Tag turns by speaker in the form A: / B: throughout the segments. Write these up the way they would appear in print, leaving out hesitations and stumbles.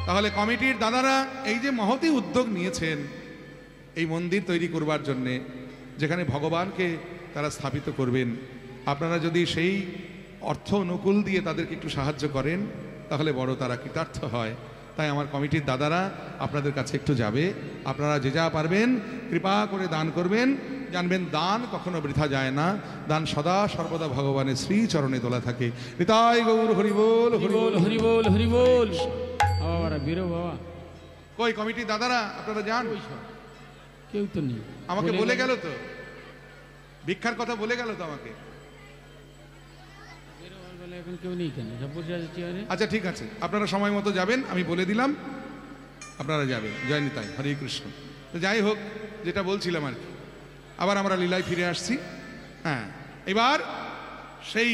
A: তাহলে কমিটির দাদারা এই যে মহতী উদ্যোগ নিয়েছেন এই মন্দির তৈরি করবার জন্যে, যেখানে ভগবানকে তারা স্থাপিত করবেন, আপনারা যদি সেই অর্থ অনুকূল দিয়ে তাদেরকে একটু সাহায্য করেন তাহলে বড় তারা কৃতার্থ হয়। তাই আমার কমিটির দাদারা আপনাদের কাছে একটু যাবে, আপনারা যে যা পারবেন কৃপা করে দান করবেন। জানবেন দান কখনো বৃথা যায় না, দান সদা সর্বদা ভগবানের শ্রী চরণে তোলা থাকে। নিতাই গৌর হরিবোল হরিবোল হরিবোল হরিবোল।
B: বাবা
A: কই কমিটির দাদারা আপনারা যান?
B: কেউ তো নেই,
A: আমাকে বলে গেল তো, ভিক্ষার কথা বলে গেল তো আমাকে।
B: এখন কেউ নেই কেন? সব বসে আছে চেয়ারে।
A: আচ্ছা ঠিক আছে, আপনারা সময় মতো যাবেন, আমি বলে দিলাম, আপনারা যাবেন। জয় নিতাই, হরে কৃষ্ণ। তো যাই হোক, যেটা বলছিলাম আর কি, আবার আমরা লীলায় ফিরে আসছি। হ্যাঁ, এবার সেই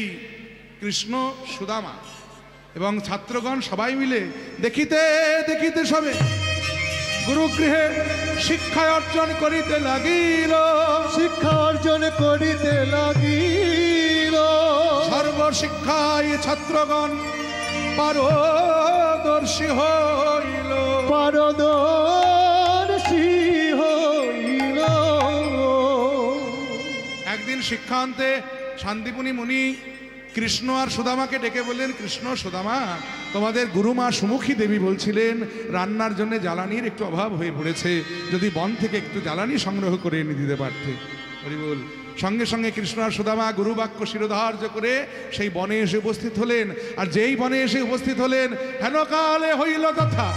A: কৃষ্ণ সুদামা এবং ছাত্রগণ সবাই মিলে দেখিতে দেখিতে সবে গুরুগৃহে শিক্ষা অর্জন করিতে লাগিল,
C: শিক্ষা অর্জন করিতে লাগিল।
A: সর্বশিক্ষায় ছাত্রগণ পারদর্শী হইল,
C: পারদর্শী হইল।
A: একদিন শিক্ষান্তে শান্তিপুনি মুনি কৃষ্ণ আর সুদামাকে ডেকে বললেন, কৃষ্ণ সুদামা, তোমাদের গুরুমা সুমুখী দেবী বলছিলেন রান্নার জন্য জ্বালানির একটু অভাব হয়ে পড়েছে, যদি বন থেকে একটু জ্বালানি সংগ্রহ করে এনে দিতে পারতে। হরি বল। সঙ্গে সঙ্গে কৃষ্ণ আর সুদামা গুরুবাক্য শিরোধার্য করে সেই বনে এসে উপস্থিত হলেন। আর যেই বনে এসে উপস্থিত হলেন, হেনকালে হইল তথা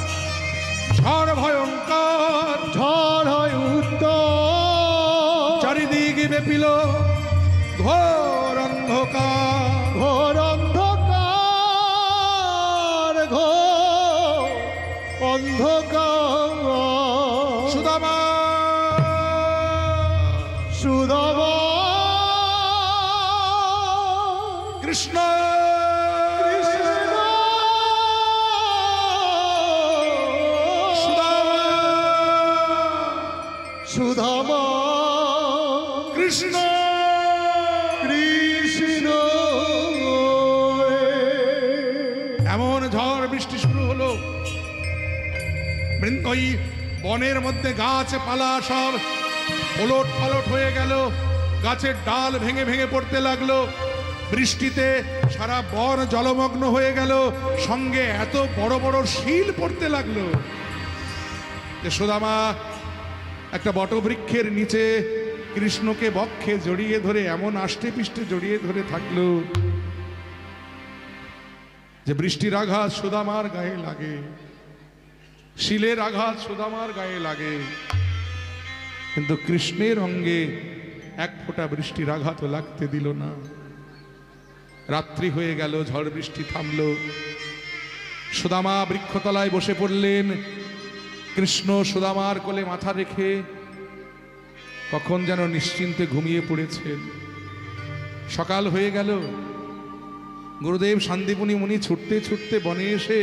A: ঝড় ভয়ঙ্কর,
C: ঝড় হয় উত্তর,
A: চারিদিক ব্যাপিল ঘোর অন্ধকার,
C: ঘোর অন্ধকার, ঘোর অন্ধকার।
A: সুদামা
C: সুদামা
A: কৃষ্ণ
C: কৃষ্ণ
A: সুদামা
C: সুদামা
A: কৃষ্ণ
C: কৃষ্ণ।
A: এমন ঝড় বৃষ্টি শুরু হলো, ওই বনের মধ্যে গাছ পালা সব ওলট পালট হয়ে গেল, গাছের ডাল ভেঙে ভেঙে পড়তে লাগলো, বৃষ্টিতে সারা বন জলমগ্ন হয়ে গেল, সঙ্গে এত বড় বড় শিল পড়তে লাগলো যে সুদামা একটা বটবৃক্ষের নিচে কৃষ্ণকে বক্ষে জড়িয়ে ধরে এমন আষ্টে পিষ্টে জড়িয়ে ধরে থাকলো যে বৃষ্টির আঘাত সুদামার গায়ে লাগে, শিলের আঘাত সুদামার গায়ে লাগে, কিন্তু কৃষ্ণের অঙ্গে এক ফোঁটা বৃষ্টির আঘাতও লাগতে দিল না। রাত্রি হয়ে গেল, ঝড় বৃষ্টি থামলো, সুদামা বৃক্ষতলায় বসে পড়লেন। কৃষ্ণ সুদামার কোলে মাথা রেখে কখন যেন নিশ্চিন্তে ঘুমিয়ে পড়েছেন। সকাল হয়ে গেল, গুরুদেব শান্তিপুনি মুনি ছুটতে ছুটতে বনে এসে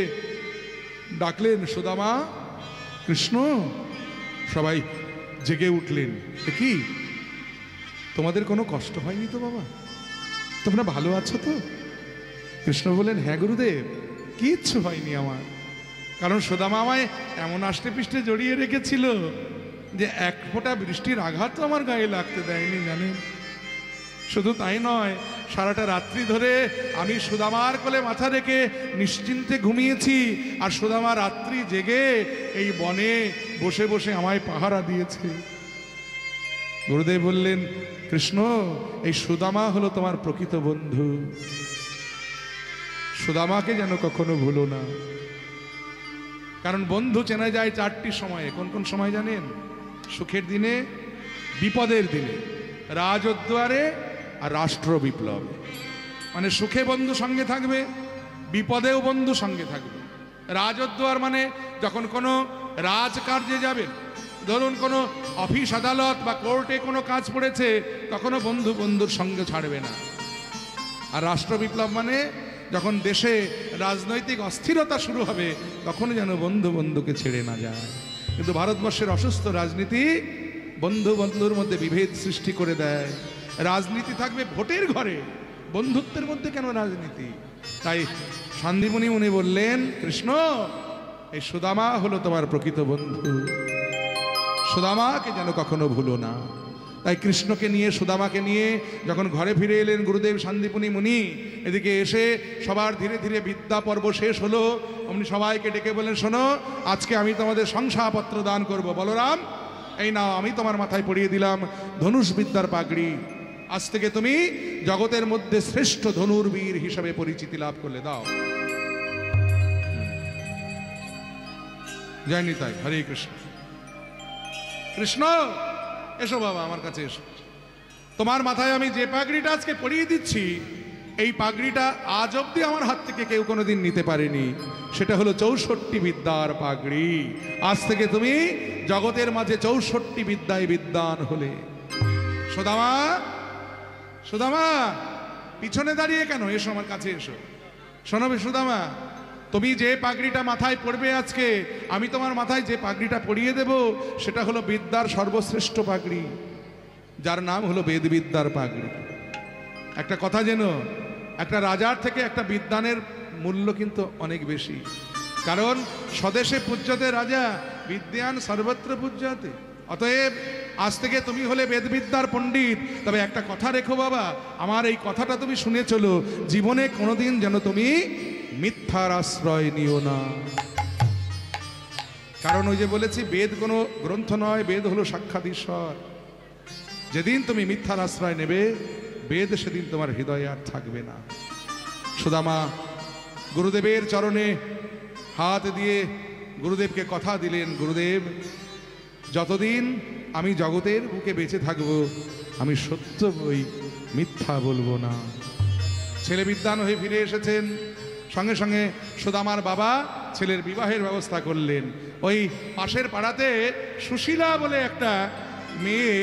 A: ডাকলেন, সুদামা কৃষ্ণ। সবাই জেগে উঠলেন, কি তোমাদের কোনো কষ্ট হয়নি তো বাবা? তোমরা ভালো আছো তো? কৃষ্ণ বললেন, হ্যাঁ গুরুদেব, কিচ্ছু হয়নি আমার, কারণ সুদামা আমায় এমন আষ্টে পিষ্টে জড়িয়ে রেখেছিল যে এক ফোঁটা বৃষ্টির আঘাত তো আমার গায়ে লাগতে দেয়নি জানেন। শুধু তাই নয়, সারাটা রাত্রি ধরে আমি সুদামার কোলে মাথা রেখে নিশ্চিন্তে ঘুমিয়েছি, আর সুদামা রাত্রি জেগে এই বনে বসে বসে আমায় পাহারা দিয়েছে। গুরুদেব বললেন, কৃষ্ণ, এই সুদামা হলো তোমার প্রকৃত বন্ধু, সুদামাকে যেন কখনো ভুলো না। কারণ বন্ধু চেনা যায় চারটি সময়ে। কোন কোন সময় জানেন? সুখের দিনে, বিপদের দিনে, রাজোদ্বারে আর রাষ্ট্র বিপ্লবে। মানে সুখে বন্ধু সঙ্গে থাকবে, বিপদেও বন্ধু সঙ্গে থাকবে। রাজোদ্বার মানে যখন কোনো রাজকার্যে যাবেন, ধরুন কোনো অফিস আদালত বা কোর্টে কোনো কাজ পড়েছে, তখনও বন্ধু বন্ধুর সঙ্গে ছাড়বে না। আর রাষ্ট্র বিপ্লব মানে যখন দেশে রাজনৈতিক অস্থিরতা শুরু হবে, তখন যেন বন্ধু বন্ধুকে ছেড়ে না যায়। কিন্তু ভারতবর্ষের অসুস্থ রাজনীতি বন্ধু বন্ধুর মধ্যে বিভেদ সৃষ্টি করে দেয়। রাজনীতি থাকবে ভোটের ঘরে, বন্ধুত্বের মধ্যে কেন রাজনীতি? তাই শান্তিমুনি মুনি বললেন, কৃষ্ণ এই সুদামা হলো তোমার প্রকৃত বন্ধু। সুদামাকে যেন কখনো ভুলো না। তাই কৃষ্ণকে নিয়ে, সুদামাকে নিয়ে যখন ঘরে ফিরে এলেন গুরুদেব শান্তিপুনি মুনি, এদিকে এসে সবার ধীরে ধীরে বিদ্যা পর্ব শেষ হলো। অমনি সবাইকে ডেকে বলেন, শোনো, আজকে আমি তোমাদের শংসাপত্র দান করব। বলরাম, এই নাও, আমি তোমার মাথায় পরিয়ে দিলাম ধনুষ বিদ্যার পাগড়ি। আজ থেকে তুমি জগতের মধ্যে শ্রেষ্ঠ ধনুর্বীর হিসাবে পরিচিতি লাভ করলে। দাও। জয় নিতাই, হরে কৃষ্ণ। কৃষ্ণ, এসো বাবা, আমার কাছে এসো। তোমার মাথায় আমি যে পাগড়িটা আজকে পরিয়ে দিচ্ছি, এই পাগড়িটা আজ অব্দি আমার হাত থেকে কেউ কোনোদিন নিতে পারেনি। সেটা হলো 64 বিদ্যার পাগড়ি। আজ থেকে তুমি জগতের মাঝে 64 বিদ্যায় বিদ্বান হলে। সুদামা, সুদামা, পিছনে দাঁড়িয়ে কেন? এসো আমার কাছে এসো। শোনবে সুদামা, তুমি যে পাগড়িটা মাথায় পড়বে আজকে, আমি তোমার মাথায় যে পাগড়িটা পরিয়ে দেব, সেটা হলো বিদ্যার সর্বশ্রেষ্ঠ পাগড়ি, যার নাম হলো বেদবিদ্যার পাগড়ি। একটা কথা যেন, একটা রাজার থেকে একটা বিদ্বানের মূল্য কিন্তু অনেক বেশি। কারণ স্বদেশে পূজ্যতে রাজা, বিদ্যান সর্বত্র পূজ্যতে। অতএব আজ থেকে তুমি হলে বেদবিদ্যার পণ্ডিত। তবে একটা কথা রেখো বাবা, আমার এই কথাটা তুমি শুনে চলো, জীবনে কোনোদিন যেন তুমি মিথ্যার আশ্রয় নিও না। কারণ ওই যে বলেছি, বেদ কোনো গ্রন্থ নয়, বেদ হলো সাক্ষাৎ ঈশ্বর। যেদিন তুমি মিথ্যার আশ্রয় নেবে, বেদ সেদিন তোমার হৃদয়ে আর থাকবে না। সুদামা গুরুদেবের চরণে হাত দিয়ে গুরুদেবকে কথা দিলেন, গুরুদেব, যতদিন আমি জগতের বুকে বেঁচে থাকব, আমি সত্য বই, মিথ্যা বলবো না। ছেলে বিদ্বান হয়ে ফিরে এসেছেন। সঙ্গে সঙ্গে সুদামার বাবা ছেলের বিবাহের ব্যবস্থা করলেন। ওই পাশের পাড়াতে সুশীলা বলে একটা মেয়ে,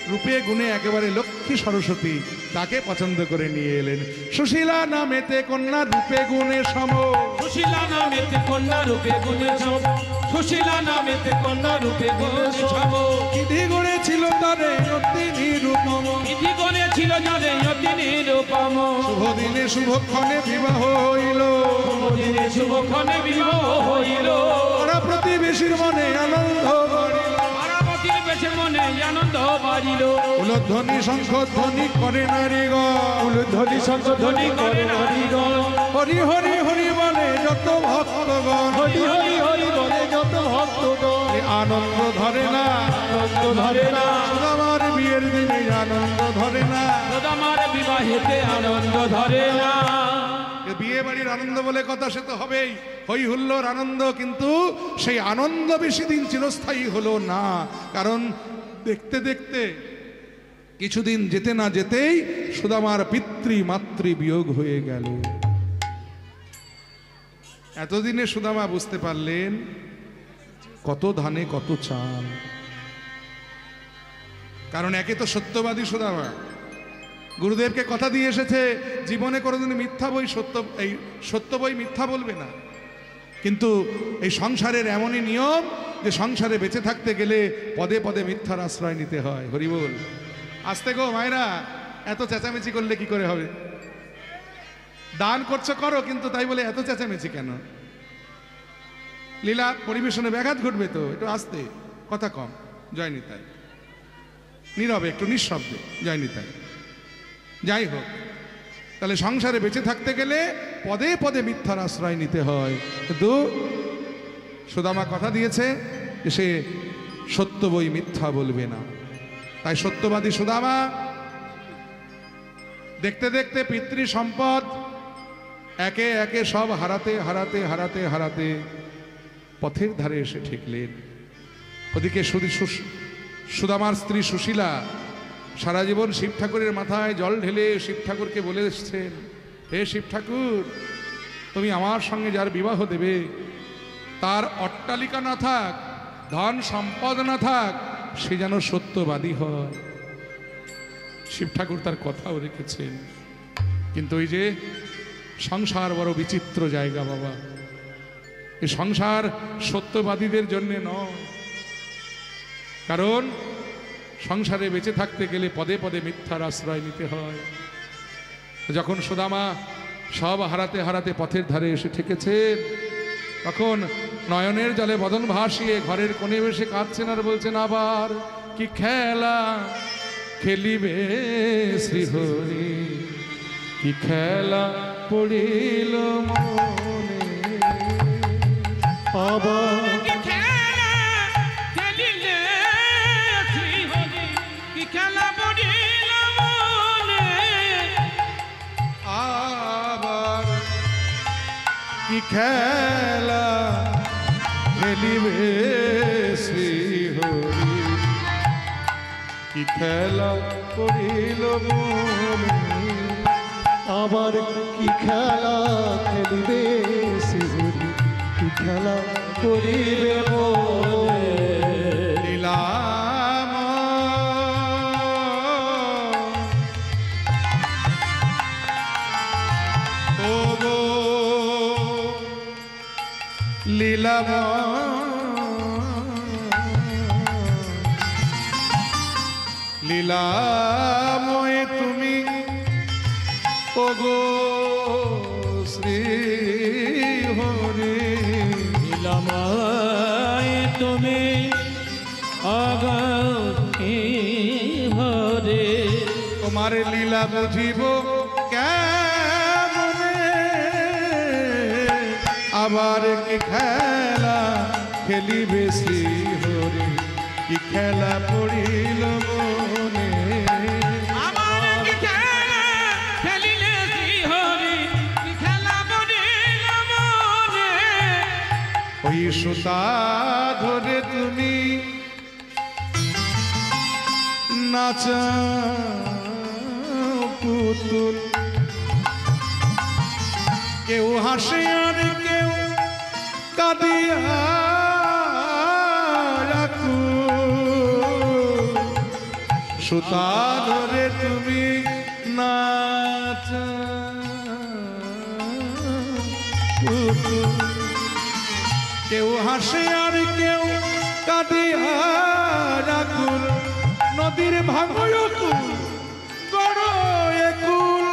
A: রূপে গুণে একেবারে লক্ষ্মী সরস্বতী, তাকে পছন্দ করে নিয়ে এলেন। সুশীলা নামেতে কন্যা, রূপে গুণে সম।
D: সুশীলা নামেতে কন্যা, রূপে গুণে সম। সুশীলা নামেতে কন্যা, রূপে গুণে সম।
A: বিধি গুণে ছিল তারে অতি নিরূপম।
D: বিধি গুণে ছিল যারে অতি নিরূপম।
A: শুভ দিনে শুভক্ষণে বিবাহ হইল।
D: শুভ দিনে শুভক্ষণে বিবাহ হইল।
A: পাড়া প্রতিবেশীর মনে আনন্দ বাড়িল।
D: পাড়া প্রতিবেশীর মনে আনন্দ বাড়িল।
A: উলধ্বনি শঙ্খধ্বনি করে নারীগণ।
C: উলধ্বনি শঙ্খধ্বনি করে নারীগণ।
A: হরি হরি হরি বলে যত ভক্তগণ।
C: হরি হরি হরি বলে যত ভক্তগণ।
A: এ আনন্দ ধরে না,
C: আনন্দ ধরে না।
A: সুদামার বিয়ের দিনে আনন্দ ধরে না।
D: সুদামার বিবাহেতে আনন্দ ধরে না।
A: এ বিয়ে বাড়ির আনন্দ বলে কথা, সে তো হবেই, হই হুল্লোর আনন্দ, কিন্তু সেই আনন্দ বেশি দিন চিরস্থায়ী হলো না। কারণ দেখতে দেখতে কিছুদিন যেতে না যেতেই সুদামার পিতৃ মাতৃ বিয়োগ হয়ে গেল। এতদিনে সুদামা বুঝতে পারলেন কত ধানে কত চাল। কারণ একে তো সত্যবাদী সুদামা, গুরুদেবকে কথা দিয়ে এসেছে, জীবনে কোনোদিন মিথ্যা বই সত্য বই মিথ্যা বলবে না। কিন্তু এই সংসারের এমনই নিয়ম যে সংসারে বেঁচে থাকতে গেলে পদে পদে মিথ্যার আশ্রয় নিতে হয়। হরি বল। আস্তে গো মায়েরা, এত চেঁচামেচি করলে কি করে হবে? দান করছো করো, কিন্তু তাই বলে এত চেঁচামেচি কেন? লীলা পরিবেশনে ব্যাঘাত ঘটবে তো, একটু আস্তে, কথা কম। জয় নিতাই। নীরবে, একটু নিঃশব্দে। জয় নিতাই। যাই হোক, তাহলে সংসারে বেঁচে থাকতে গেলে পদে পদে মিথ্যার আশ্রয় নিতে হয়। কিন্তু সুদামা কথা দিয়েছে যে সে সত্য বই মিথ্যা বলবে না। তাই সত্যবাদী সুদামা দেখতে দেখতে পিতৃ সম্পদ একে একে সব হারাতে হারাতে হারাতে হারাতে পথের ধারে এসে ঠেকলেন। ওদিকে সুদামার স্ত্রী সুশীলা সারা জীবন শিব ঠাকুরের মাথায় জল ঢেলে শিব ঠাকুরকে বলে এসছেন, হে শিব ঠাকুর, তুমি আমার সঙ্গে যার বিবাহ দেবে তার অট্টালিকা না থাক, ধন সম্পদ না থাক, সে যেন সত্যবাদী হয়। শিব ঠাকুর তার কথাও রেখেছেন। কিন্তু ওই যে সংসার বড় বিচিত্র জায়গা বাবা। এই সংসার সত্যবাদীদের জন্যে নয়। কারণ সংসারে বেঁচে থাকতে গেলে পদে পদে মিথ্যার আশ্রয় নিতে হয়। যখন সুদামা সব হারাতে হারাতে পথের ধারে এসে ঠেকেছেন, তখন নয়নের জলে বদন ভাসিয়ে ঘরের কোণে বসে কাঁদছেন আর বলছেন, আবার কি খেলা খেলিবে শ্রীহরি, কি খেলা পড়িল মনে।
C: আবার
D: কি খেলা খেলিলে শ্রীহরি, কি খেলা পড়িল মনে।
A: আবার কি খেলা খেলিবে শ্রীহরি, কি খেলা পড়িল মনে।
C: আবার কি খেলা খেলিবে শ্রীহরি, কি খেলা করিবে মনে।
A: লীলাম ও গো লীলাম, লীলাময় তুমি ও গো শ্রী হরি।
D: লীলাময় তুমি অগতি হরে।
A: তোমার লীলা বুঝিব কেমনে, আবার কি খেলা খেলিবে শ্রীহরি, কি খেলা পড়িল মনে।
D: আমার কি খেলা খেলিলে শ্রীহরি, কি খেলা পড়িল মনে।
A: ওই সুতা ধরে তুমি নাচা পুতুল, কেউ হাসে আর কেউ কাঁদিয়া আকুল। সুতা ধরে তুমি নাচা পুতুল, কেউ হাসে আর কেউ কাঁদিয়া আকুল। নদীর ভাঙয় কুল গড় একুল,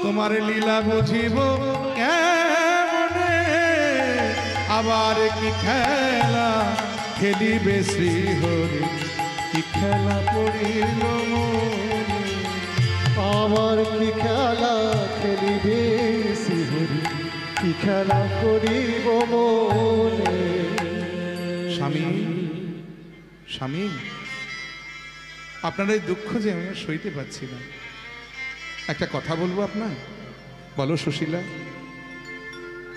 A: তোমার লীলা বুঝিব কেমনে, আবার কি খেলা খেলিবে শ্রীহরি, কি খেলা পড়িল মনে।
C: আবার কি খেলা খেলিবে শ্রীহরি, কি খেলা করিব মনে।
A: স্বামী, স্বামী, আপনার এই দুঃখ যে আমি আর সইতে পারছি না। একটা কথা বলবো আপনার, বলো সুশীলা।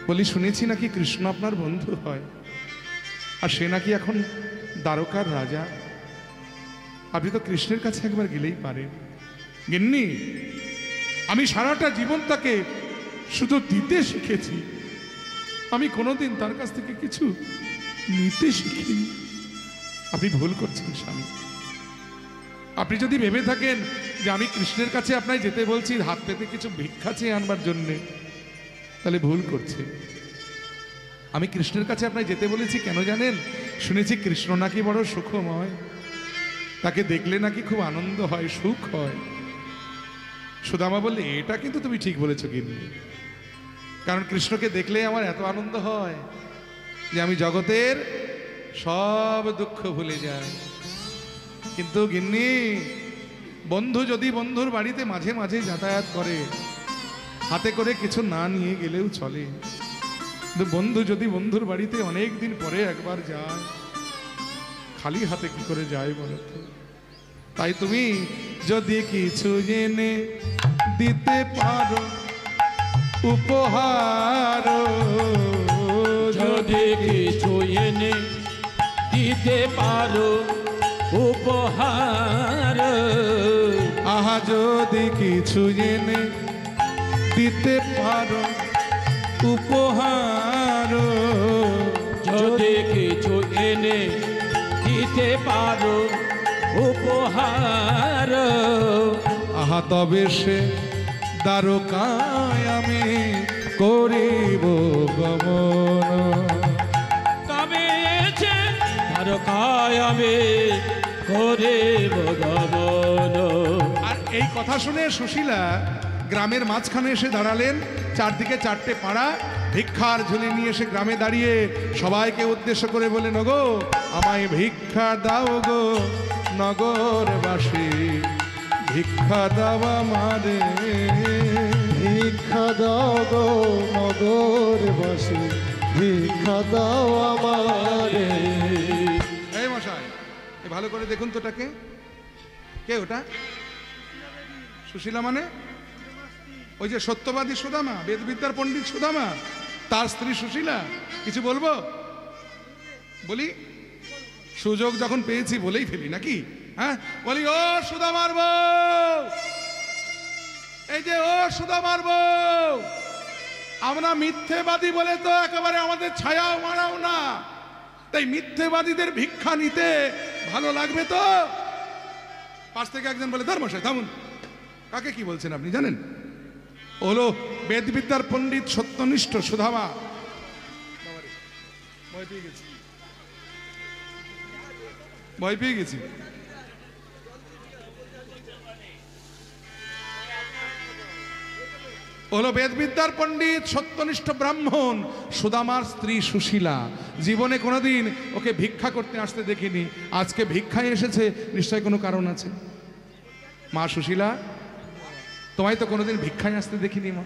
A: বলি, শুনেছি নাকি কৃষ্ণ আপনার বন্ধু হয়, আর সে নাকি এখন দ্বারকার রাজা। আপনি তো কৃষ্ণের কাছে একবার গেলেই পারেন। গিন্নি, আমি সারাটা জীবন তাকে শুধু দিতে শিখেছি, আমি কোনোদিন তার কাছ থেকে কিছু নিতে শিখিনি। আপনি ভুল করছেন স্বামী। আপনি যদি ভেবে থাকেন যে আমি কৃষ্ণের কাছে আপনায় যেতে বলছি হাত পেতে কিছু ভিক্ষা চেয়ে আনবার জন্যে, তাহলে ভুল করছে। আমি কৃষ্ণের কাছে আপনায় যেতে বলেছি কেন জানেন? শুনেছি কৃষ্ণ নাকি বড় সুখময়, তাকে দেখলে নাকি খুব আনন্দ হয়, সুখ হয়। সুদামা বললে, এটা কিন্তু তুমি ঠিক বলেছো গিন্নি, কারণ কৃষ্ণকে দেখলে আমার এত আনন্দ হয় যে আমি জগতের সব দুঃখ ভুলে যাই। কিন্তু গিন্নি, বন্ধু যদি বন্ধুর বাড়িতে মাঝে মাঝে যাতায়াত করে, হাতে করে কিছু না নিয়ে গেলেও চলে। কিন্তু বন্ধু যদি বন্ধুর বাড়িতে অনেক দিন পরে একবার যায়, খালি হাতে কি করে যায় বলো তো? তাই তুমি যদি কিছু এনে দিতে পারো উপহার,
D: যদি কিছু এনে দিতে পারো উপহার।
A: আহা, যদি কিছু এনে দিতে পারো উপহার,
D: যদি কিছু এনে দিতে পারো উপহার।
A: আহা, তবে সে দ্বারকায় আমি করিব গমন।
D: তবে সে দ্বারকায় আমি করিব গমন।
A: আর এই কথা শুনে সুশীলা গ্রামের মাঝখানে এসে দাঁড়ালেন। চারদিকে চারটে পাড়া, ভিক্ষার ঝুলি নিয়ে এসে গ্রামে দাঁড়িয়ে সবাইকে উদ্দেশ্য করে বলেন, ওগো আমায় ভিক্ষা দাও গো নগরবাসী, ভিক্ষা দাও আমারে,
C: ভিক্ষা দাও গো নগরবাসী, ভিক্ষা দাও আমারে।
A: এই মশাই, এ ভালো করে দেখুন তো ওটাকে, কে ওটা? সুশীলা মানে ওই যে সত্যবাদী সুদামা, বেদবিদ্যার পণ্ডিত সুদামা, তার স্ত্রী সুশীলা। কিছু বলবো? বলি, সুযোগ যখন পেয়েছি বলেই ফেলি নাকি? হ্যাঁ, বলি, ও সুদামার বউ, এই যে ও সুদামার বউ, আমরা মিথ্যেবাদী বলে তো একেবারে আমাদের ছায়াও মারাও না, তাই মিথ্যেবাদীদের ভিক্ষা নিতে ভালো লাগবে তো? পাশ থেকে একজন বলে, ধর্মশাই থামুন, কাকে কি বলছেন আপনি জানেন? হলো বেদবিদ্যার পণ্ডিত সত্যনিষ্ঠ সুদামা। ভয় পেয়ে গেছি, ভয় পেয়ে গেছি। হলো বেদবিদ্যার পণ্ডিত সত্যনিষ্ঠ ব্রাহ্মণ সুদামার স্ত্রী সুশীলা। জীবনে কোনোদিন ওকে ভিক্ষা করতে আসতে দেখিনি, আজকে ভিক্ষায় এসেছে, নিশ্চয় কোনো কারণ আছে। মা সুশীলা, তোমায় তো কোনোদিন ভিক্ষায় আসতে দেখিনি মা,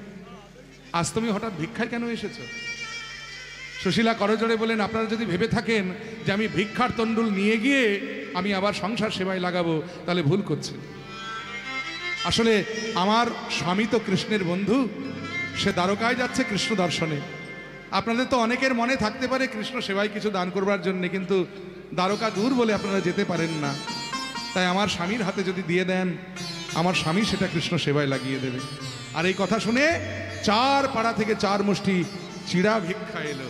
A: আজ তুমি হঠাৎ ভিক্ষায় কেন এসেছো? সুশীলা করজোড়ে বলেন, আপনারা যদি ভেবে থাকেন যে আমি ভিক্ষার তণ্ডুল নিয়ে গিয়ে আমি আবার সংসার সেবায় লাগাবো, তাহলে ভুল করছেন। আসলে আমার স্বামী তো কৃষ্ণের বন্ধু, সে দ্বারকায় যাচ্ছে কৃষ্ণ দর্শনে। আপনাদের তো অনেকের মনে থাকতে পারে কৃষ্ণ সেবায় কিছু দান করবার জন্য, কিন্তু দ্বারকা দূর বলে আপনারা যেতে পারেন না। তাই আমার স্বামীর হাতে যদি দিয়ে দেন, আমার স্বামী সেটা কৃষ্ণ সেবায় লাগিয়ে দেবে। আর এই কথা শুনে চার পাড়া থেকে চার মুষ্টি চিড়া ভিক্ষা এলো,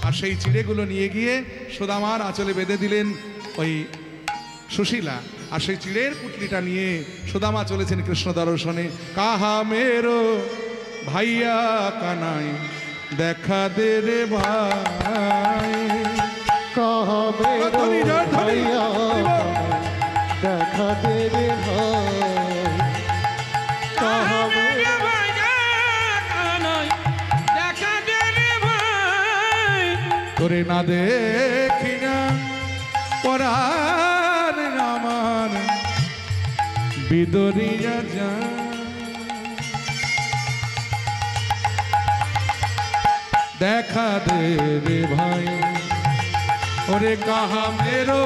A: আর সেই চিড়েগুলো নিয়ে গিয়ে সুদামার আঁচলে বেঁধে দিলেন ওই সুশীলা। আর সেই চিড়ের পুটলিটা নিয়ে সুদামা চলেছেন কৃষ্ণ দর্শনে। কাহা মেরো ভাইয়া কানাই, দেখা দে রে ভাই,
C: কাহা মেরো ভাইয়া দেখা দে রে ভাই, কাহা মেরো
D: দেখা দে রে ভাই,
A: তোরে না দেখি না পরাণ আমার বিদরিয়া যা, দেখা দে রে ভাই, ওরে কাহা মেরো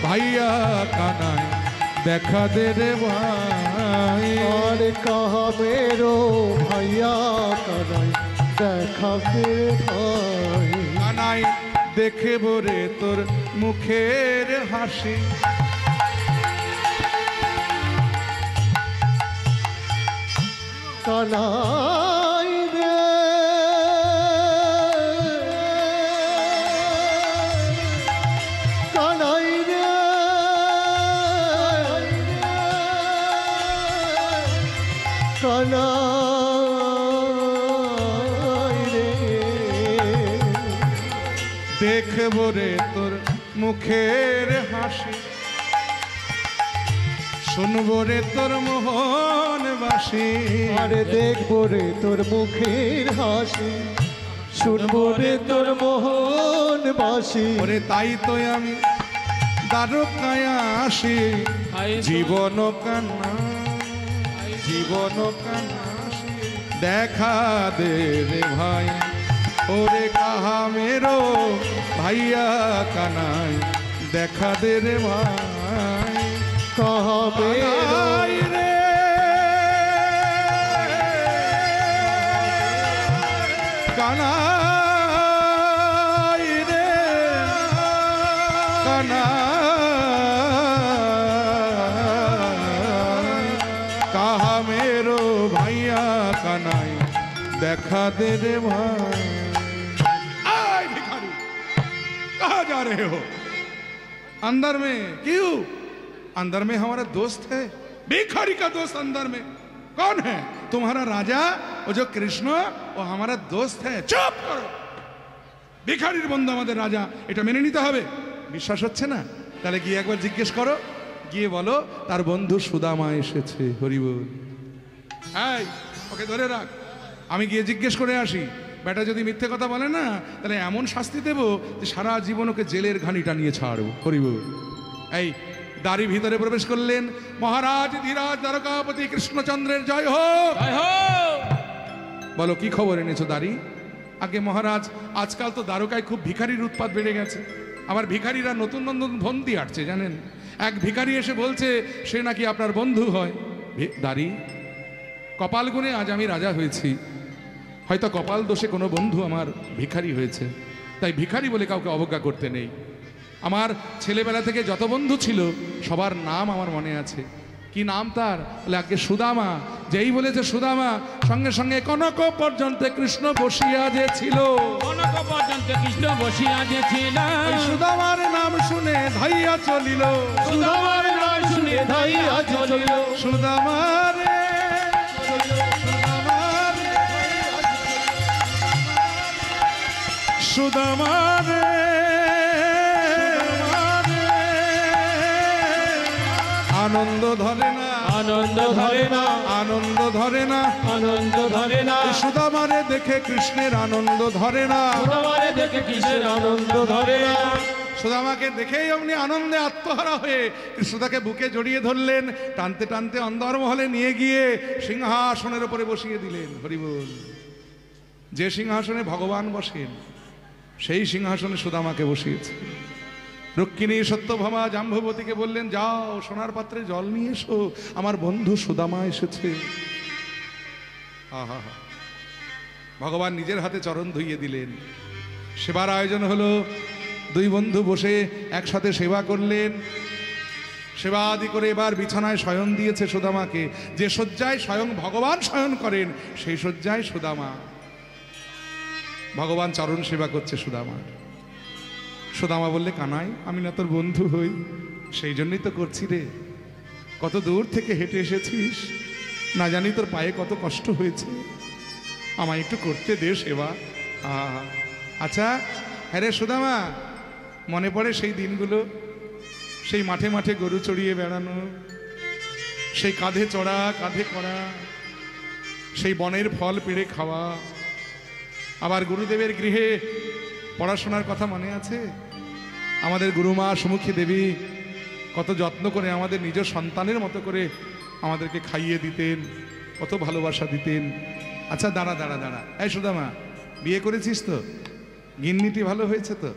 A: ভাইয়া কানাই, দেখা দে রে ভাই,
C: আর কাহা মেরো ভাইয়া কানাই, দেখা দে ভাই,
A: কানাই দেখে বরে তোর মুখের হাসি,
C: কানাই রে কানাই রে কানাই রে,
A: দেখবো রে তোর মুখের হাসি, শুনবো রে তোর মোহন বাসি,
C: আরে দেখবো রে তোর মুখের হাসি, শুনবো রে তোর মোহন বাসি,
A: ওরে তাই তো আমি দ্বারকায় আসি, জীবন কান্না জীবন কান্না, দেখা দে রে ভাই, ওরে কাহা মেরো ভাইয়া কানাই, দেখা দে রে ভাই,
C: কাহা মেরো
A: কানাই রে, কানাই রে, কানাই, কাহা মেরো ভাইয়া কানাই, দেখা दे रे भाई। आए भिखारी, कहाँ जा रहे हो? अंदर में। क्यों? अंदर में हमारा दोस्त है। भिखारी का दोस्त अंदर में कौन है? तुम्हारा राजा, वो जो कृष्ण, वो हमारा दोस्त है। चुप करो। ভিখারির বন্ধু আমাদের রাজা, এটা মেনে নিতে হবে। বিশ্বাস হচ্ছে না? তাহলে গিয়ে একবার জিজ্ঞেস করো, গিয়ে বলো তার বন্ধু সুদামা এসেছে। হরি বল। এই ওকে ধরে রাখ, আমি গিয়ে জিজ্ঞেস করে আসি। বেটা যদি মিথ্যে কথা বলে না, তাহলে এমন শাস্তি দেব যে সারা জীবন ওকে জেলের ঘানিটা নিয়ে ছাড়বো। করিব এই দাড়ি ভিতরে প্রবেশ করলেন। মহারাজ ধীরাজ দ্বারকাপতি কৃষ্ণচন্দ্রের জয় হোক।
D: জয় হোক।
A: বলো কি খবর এনেছো দাড়ি? আগে মহারাজ, আজকাল তো দ্বারকায় খুব ভিখারির উৎপাত বেড়ে গেছে। আবার ভিখারিরা নতুন নতুন ফন্দি আটছে জানেন। এক ভিখারি এসে বলছে সে নাকি আপনার বন্ধু হয়। দাড়ি, কপাল গুণে আজ আমি রাজা হয়েছি, হয়তো কপাল দোষে কোনো বন্ধু আমার ভিখারি হয়েছে, তাই ভিখারি বলে কাউকে অবজ্ঞা করতে নেই। আমার ছেলেবেলা থেকে যত বন্ধু ছিল সবার নাম আমার মনে আছে। কি নাম তার? বলে আগে সুদামা। যেই বলেছে সুদামা, সঙ্গে সঙ্গে কনক পর্যন্ত কৃষ্ণ বসিয়া যে ছিল।
D: কনক পর্যন্ত কৃষ্ণ বসিয়া যে ছিল।
A: ওই সুদামার নাম শুনে ধাইয়া চলিল।
D: সুদামার নাম শুনে ধাইয়া চলিল।
A: সুদামার সুদামার আনন্দ ধরে না,
D: আনন্দ ধরে না,
A: আনন্দ ধরে না,
D: আনন্দ ধরে না।
A: সুদামারে দেখে কৃষ্ণের আনন্দ ধরে না।
D: সুদামারে দেখে কৃষ্ণের আনন্দ ধরে না।
A: সুদামাকে দেখেই অমনি আনন্দে আত্মহারা হয়ে কৃষ্ণদাকে বুকে জড়িয়ে ধরলেন, টানতে টানতে অন্দরমহলে নিয়ে গিয়ে সিংহাসনের উপরে বসিয়ে দিলেন। হরি বল। যে সিংহাসনে ভগবান বসেন সেই সিংহাসনে সুদামাকে বসিয়েছে। রুক্মিণী সত্যভামা জাম্ববতীকে বললেন, যাও সোনার পাত্রে জল নিয়ে এসো, আমার বন্ধু সুদামা এসেছে। আহা, ভগবান নিজের হাতে চরণ ধুইয়ে দিলেন। সেবার আয়োজন হলো। দুই বন্ধু বসে একসাথে সেবা করলেন। সেবা আদি করে এবার বিছানায় শয়ন দিয়েছে সুদামাকে। যে শয্যায় স্বয়ং ভগবান শয়ন করেন সেই শয্যায় সুদামা। ভগবান চরণ সেবা করছে সুদামার। সুদামা বললে, কানাই আমি না তোর বন্ধু হই? সেই জন্যই তো করছি রে। কত দূর থেকে হেঁটে এসেছিস, না জানি তোর পায়ে কত কষ্ট হয়েছে, আমায় একটু করতে দে সেবা। আচ্ছা হ্যাঁ রে সুদামা, মনে পড়ে সেই দিনগুলো, সেই মাঠে মাঠে গরু চড়িয়ে বেড়ানো, সেই কাঁধে চড়া কাঁধে করা, সেই বনের ফল পেড়ে খাওয়া, আবার গুরুদেবের গৃহে পড়াশোনার কথা মনে আছে? আমাদের গুরুমা সুমুখী দেবী কত যত্ন করে আমাদের নিজ সন্তানের মতো করে আমাদেরকে খাইয়ে দিতেন, কত ভালোবাসা দিতেন। আচ্ছা দাঁড়া দাঁড়া দাঁড়া, এই সুদামা, বিয়ে করেছিস তো? গিন্নিটি ভালো হয়েছে তো?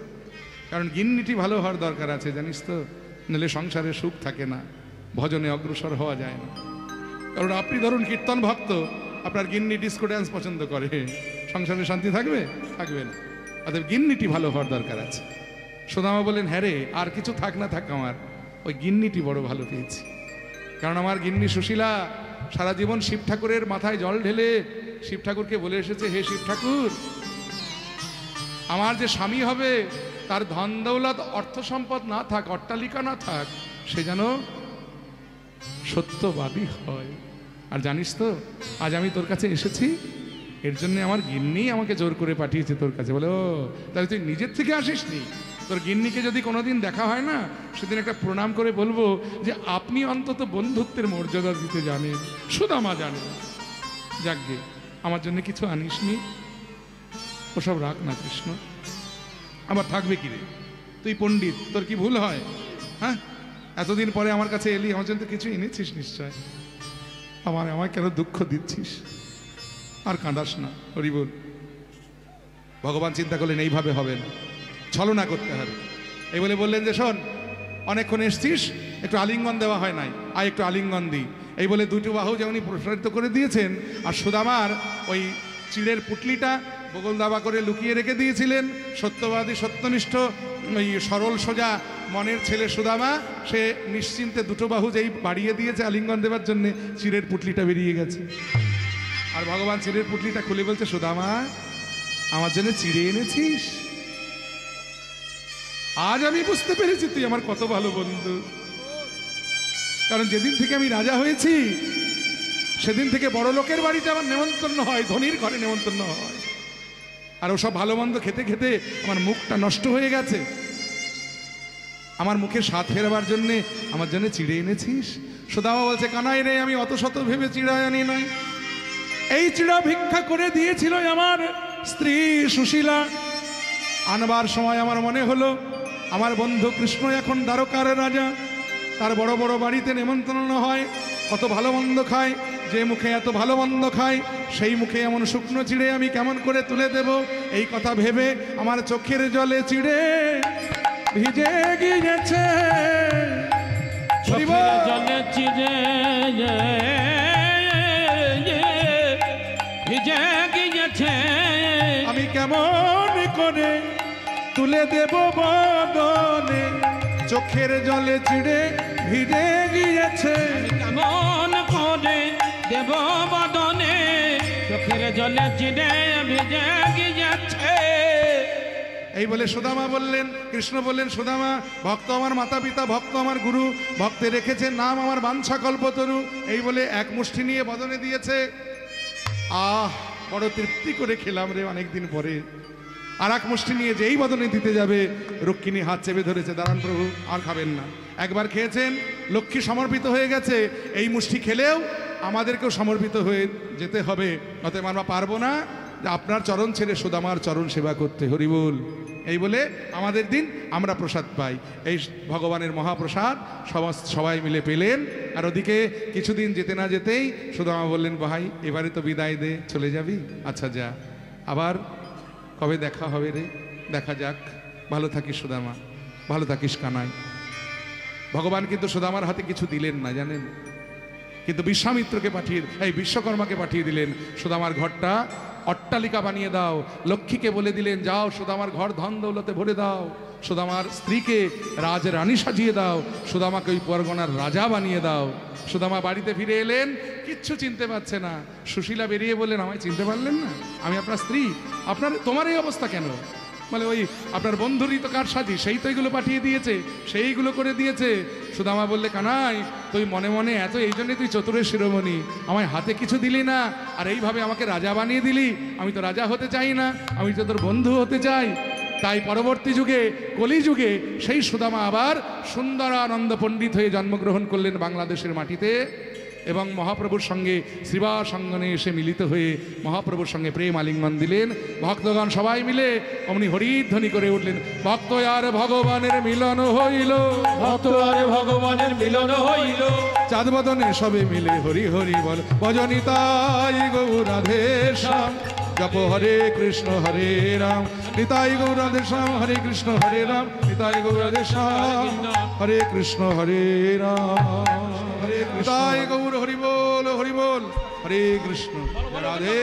A: কারণ গিন্নিটি ভালো হওয়ার দরকার আছে জানিস তো, নাহলে সংসারে সুখ থাকে না, ভজনে অগ্রসর হওয়া যায় না। কারণ আপনি ধরুন কীর্তন ভক্ত, আপনার গিন্নি ডিস্কো ড্যান্স পছন্দ করে, সংসারে শান্তি থাকবে? থাকবে না। অতএব গিন্নিটি ভালো হওয়ার দরকার আছে। সুদামা বললেন, হ্যাঁ রে, আর কিছু থাক না থাক, আমার ওই গিন্নিটি বড় ভালো পেয়েছি। কারণ আমার গিন্নি সুশীলা সারা জীবন শিব ঠাকুরের মাথায় জল ঢেলে শিব ঠাকুরকে বলে এসেছে, হে শিব ঠাকুর, আমার যে স্বামী হবে তার ধন দৌলত অর্থ সম্পদ না থাক, অট্টালিকা না থাক, সে যেন সত্যবাদী হয়। আর জানিস তো আজ আমি তোর কাছে এসেছি, এর জন্য আমার গিন্নি আমাকে জোর করে পাঠিয়েছে তোর কাছে। বলে, ও তাহলে তুই নিজের থেকে আসিসনি? তোর গিন্নিকে যদি কোনোদিন দেখা হয় না, সেদিন একটা প্রণাম করে বলবো যে আপনি অন্তত বন্ধুত্বের মর্যাদা দিতে জানেন, সুদামা জানেন। যাকগে, আমার জন্য কিছু আনিসনি, ওসব রাখ না কৃষ্ণ। আবার থাকবে কি রে, তুই পণ্ডিত, তোর কি ভুল হয়? হ্যাঁ, এতদিন পরে আমার কাছে এলি, আমার জন্য তো কিছু এনেছিস নিশ্চয়। আমায় কেন দুঃখ দিচ্ছিস? আর কাঁদাস না, হরি বল। ভগবান চিন্তা করলেন এইভাবে হবে না, ছলনা করতে হবে। এই বলে বললেন যে শোন, অনেকক্ষণ এসছিস, একটু আলিঙ্গন দেওয়া হয় নাই, আর একটু আলিঙ্গন দিই। এই বলে দুটো বাহু যেমনই প্রসারিত করে দিয়েছেন, আর সুদামার ওই চিড়ের পুটলিটা বগল দাবা করে লুকিয়ে রেখে দিয়েছিলেন। সত্যবাদী সত্যনিষ্ঠ ওই সরল সোজা মনের ছেলে সুদামা, সে নিশ্চিন্তে দুটো বাহু যেই বাড়িয়ে দিয়েছে আলিঙ্গন দেওয়ার জন্যে, চিড়ের পুটলিটা বেরিয়ে গেছে। আর ভগবান চিড়ের পুটলিটা খুলে বলছে, সুদামা আমার জন্য চিড়ে এনেছিস? আজ আমি বুঝতে পেরেছি তুই আমার কত ভালো বন্ধু। কারণ যেদিন থেকে আমি রাজা হয়েছি সেদিন থেকে বড় লোকের বাড়িতে আমার নেমন্তন্ন হয়, ধনীর ঘরে নেমন্তন্ন হয়, আর ওসব ভালো মন্দ খেতে খেতে আমার মুখটা নষ্ট হয়ে গেছে। আমার মুখে স্বাদ ফেরাবার জন্যে আমার জন্য চিড়ে এনেছিস? সুদামা বলছে, কানাই রে, আমি অত শত ভেবে চিড়ায় আনি নাই, এই চিড়া ভিক্ষা করে দিয়েছিল আমার স্ত্রী সুশীলা। আনবার সময় আমার মনে হলো আমার বন্ধু কৃষ্ণ এখন দ্বারকার রাজা, তার বড় বড় বাড়িতে নেমন্তন্ন হয়, কত ভালো মন্দ খায়, যে মুখে এত ভালো মন্দ খায় সেই মুখে এমন শুকনো চিড়ে আমি কেমন করে তুলে দেব, এই কথা ভেবে আমার চোখের জলে চিড়ে ভিজে গিয়েছে।
B: চোখের জলে চিড়ে ভিজে গিয়েছে,
A: আমি কেমন করে তুলে দেব বদনে, চোখের জলে চিড়ে ভিজে গিয়েছে।
B: কেমন করে দেব বদনে, চোখের জলে চিড়ে ভিজে গিয়েছে।
A: এই বলে সুদামা বললেন, কৃষ্ণ বললেন, সুদামা ভক্ত আমার মাতা পিতা, ভক্ত আমার গুরু, ভক্তে রেখেছে নাম আমার বাঞ্ছা কল্পতরু। এই বলে এক মুষ্টি নিয়ে বদনে দিয়েছে। আহ, বড় তৃপ্তি করে খেলাম রে অনেকদিন পরে। আর এক মুষ্টি নিয়ে যেই বদনে দিতে যাবে রক্ষিণী হাত চেপে ধরেছে, দাঁড়ান প্রভু আর খাবেন না। একবার খেয়েছেন, লক্ষ্মী সমর্পিত হয়ে গেছে, এই মুষ্টি খেলেও আমাদেরকেও সমর্পিত হয়ে যেতে হবে, অতএব আমরা পারবো না যে আপনার চরণ ছেড়ে সুদামার চরণ সেবা করতে। হরিবোল। এই বলে আমাদের দিন আমরা প্রসাদ পাই, এই ভগবানের মহাপ্রসাদ সবাই মিলে পেলেন। আর ওদিকে কিছুদিন যেতে না যেতেই সুদামা বললেন, ভাই এবারে তো বিদায় দে, চলে যাবি? আচ্ছা যা, আবার কবে দেখা হবে রে? দেখা যাক। ভালো থাকিস সুদামা, ভালো থাকিস কানাই। ভগবান কিন্তু সুদামার হাতে কিছু দিলেন না জানেন, কিন্তু বিশ্বামিত্রকে পাঠিয়ে, এই বিশ্বকর্মাকে পাঠিয়ে দিলেন, সুদামার ঘরটা অট্টালিকা বানিয়ে দাও। লক্ষ্মীকে বলে দিলেন, যাও সুদামার ঘর ধন দৌলতে ভরে দাও, সুদামার স্ত্রীকে রাজরানী সাজিয়ে দাও, সুদামাকে ওই পরগনার রাজা বানিয়ে দাও। সুদামা বাড়িতে ফিরে এলেন, কিচ্ছু চিনতে পারছে না। সুশীলা বেরিয়ে বললেন, আমায় চিনতে পারলেন না? আমি আপনার স্ত্রী, তোমার এই অবস্থা কেন? বলে, ওই আপনার বন্ধুরই তো কার সাজি, সেই তো এইগুলো পাঠিয়ে দিয়েছে, সেইগুলো করে দিয়েছে। সুদামা বললে, কানাই তুই মনে মনে এত, এই জন্যে তুই চতুরের শিরোমণি, আমায় হাতে কিছু দিলি না, আর এইভাবে আমাকে রাজা বানিয়ে দিলি। আমি তো রাজা হতে চাই না, আমি তো তোর বন্ধু হতে চাই। তাই পরবর্তী যুগে, কলিযুগে, সেই সুদামা আবার সুন্দরানন্দ পণ্ডিত হয়ে জন্মগ্রহণ করলেন বাংলাদেশের মাটিতে, এবং মহাপ্রভুর সঙ্গে শ্রীবাস সঙ্গনে এসে মিলিত হয়ে মহাপ্রভুর সঙ্গে প্রেম আলিঙ্গন দিলেন। ভক্তগণ সবাই মিলে অমনি হরিধ্বনি করে উঠলেন, ভক্ত আর ভগবানের মিলন হইল,
D: ভক্ত আর ভগবানের মিলন হইল,
A: চাঁদ বদনে সবে মিলে হরি হরি বল, ভজনিতাই গৌরাধে শ্যাম, জপ হরে কৃষ্ণ হরে রাম, নিতাই গৌরাধে শ্যাম, হরে কৃষ্ণ হরে রাম, নিতাই গৌরাধে শ্যাম, হরে কৃষ্ণ হরে রাম, হরে নিতাই গৌর হরি বল, হরি বল, হরে কৃষ্ণ রাধে।